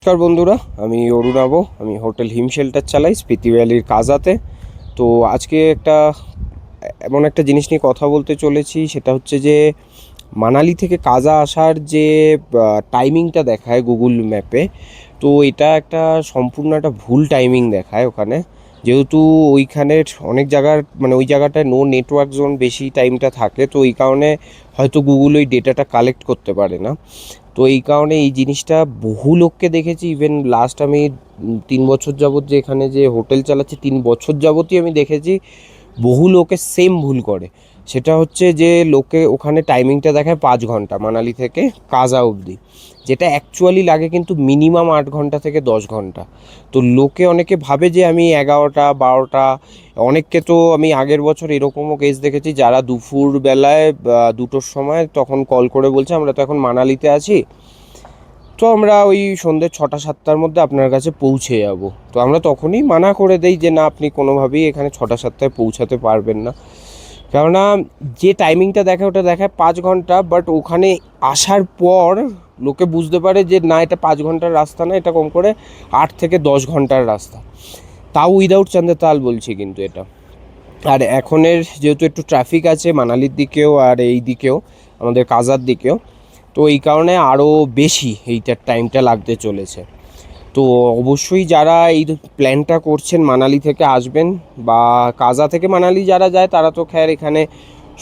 নমস্কার বন্ধুরা, আমি অরুণাব। আমি হোটেল হিম শেল্টার চালাই স্পিতি ভ্যালির কাজাতে। তো আজকে এমন একটা জিনিস নিয়ে কথা বলতে চলেছি, সেটা হচ্ছে যে মানালি থেকে কাজা আসার যে টাইমিংটা দেখায় গুগল ম্যাপে, তো এটা সম্পূর্ণ একটা ভুল টাইমিং দেখায় ওখানে। যেহেতু ওইখানের অনেক জায়গার ওই জায়গাটায় নো নেটওয়ার্ক জোন বেশি টাইমটা থাকে, তো এই কারণে হয়তো গুগল ওই ডেটাটা কালেক্ট করতে পারে না। তো এই কারণে এই জিনিসটা বহু লোককে দেখেছি। ইভেন লাস্ট আমি 3 বছর যাবত যে এখানে যে হোটেল চালাচ্ছি, 3 বছর যাবতই আমি দেখেছি বহু লোকে সেম ভুল করে। সেটা হচ্ছে যে লোকে ওখানে টাইমিংটা দেখায় 5 ঘন্টা মানালি থেকে কাজা অবধি, যেটা অ্যাকচুয়ালি লাগে কিন্তু মিনিমাম 8 ঘন্টা থেকে 10 ঘন্টা। তো অনেকে ভাবে যে আমি 11টা 12টা, অনেককে তো আমি আগের বছর এরকমও কেস দেখেছি যারা দুপুরবেলায় 2টোর সময় তখন কল করে বলছে আমরা তো এখন মানালিতে আছি, তো আমরা ওই সন্ধ্যে 6টা 7টার মধ্যে আপনার কাছে পৌঁছে যাব। তো আমরা তখনই মানা করে দেই যে না, আপনি কোনোভাবেই এখানে 6টা 7টায় পৌঁছাতে পারবেন না। কেননা যে টাইমিংটা দেখে ওটা দেখায় 5 ঘন্টা, বাট ওখানে আসার পর লোকে বুঝতে পারে যে না, এটা 5 ঘন্টার রাস্তা না, এটা কম করে 8 থেকে 10 ঘন্টার রাস্তা। তাও উইদাউট চান্দাতাল বলছি কিন্তু এটা। আর এখনের যেহেতু একটু ট্রাফিক আছে মানালির দিকেও আর এই দিকেও, আমাদের কাজার দিকেও, তো এই কারণে আরও বেশি এইটার টাইমটা লাগতে চলেছে। তো অবশ্যই যারা এই প্ল্যানটা করছেন মানালি থেকে আসবেন বা কাজা থেকে মানালি যারা যায়, তারা তো খৈর এখানে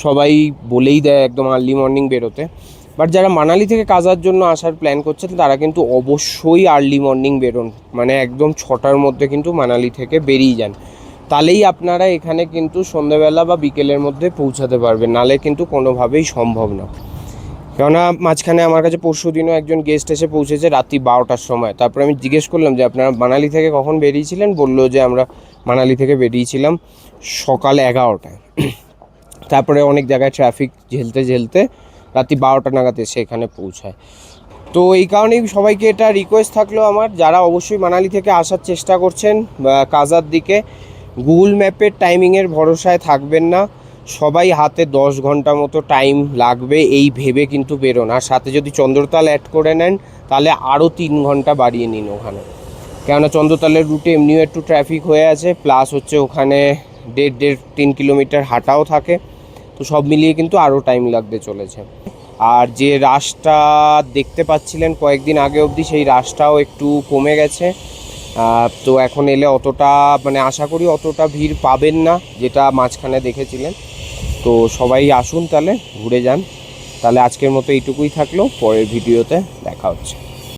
সবাই বলেই দেয় একদম আর্লি মর্নিং বেরোতে। বাট যারা মানালি থেকে কাজার জন্য আসার প্ল্যান করছেন, তারা কিন্তু অবশ্যই আর্লি মর্নিং বেরোন, একদম 6টার মধ্যে কিন্তু মানালি থেকে বেরিয়ে যান। তাহলেই আপনারা এখানে কিন্তু সন্ধ্যেবেলা বা বিকেলের মধ্যে পৌঁছাতে পারবেন, নাহলে কিন্তু কোনোভাবেই সম্ভব না। কেননা মাঝখানে আমার কাছে পরশুদিনও একজন গেস্ট এসে পৌঁছেছে রাত্রি 12টার সময়। তারপরে আমি জিজ্ঞেস করলাম যে আপনারা মানালি থেকে কখন বেরিয়েছিলেন, বললো যে আমরা মানালি থেকে বেরিয়েছিলাম সকাল 11টায়। তারপরে অনেক জায়গায় ট্রাফিক ঝেলতে ঝেলতে রাত্রি 12টা নাগাদ এসে এখানে পৌঁছায়। তো এই কারণেই সবাইকে এটা রিকোয়েস্ট থাকলো আমার, যারা অবশ্যই মানালি থেকে আসার চেষ্টা করছেন কাজার দিকে, গুগল ম্যাপের টাইমিংয়ের ভরসায় থাকবেন না। সবাই হাতে 10 ঘন্টা মতো টাইম লাগবে এই ভেবে কিন্তু বেরোন। আর সাথে যদি চন্দ্রতাল অ্যাড করে নেন, তাহলে আরও 3 ঘন্টা বাড়িয়ে নিন ওখানে। কেননা চন্দ্রতালের রুটে এমনিও একটু ট্রাফিক হয়ে আছে, প্লাস হচ্ছে ওখানে 1.5-3 কিলোমিটার হাঁটাও থাকে। তো সব মিলিয়ে কিন্তু আরও টাইম লাগতে চলেছে। আর যে রাশটা দেখতে পাচ্ছিলেন কয়েকদিন আগে অবধি, সেই রাশটাও একটু কমে গেছে। তো এখন এলে অতটা আশা করি অতটা ভিড় পাবেন না যেটা মাঝখানে দেখেছিলেন। তো সবাই আসুন, তাহলে ঘুরে যান। তাহলে আজকের মতো এইটুকুই থাকলো, পরের ভিডিওতে দেখা হচ্ছে।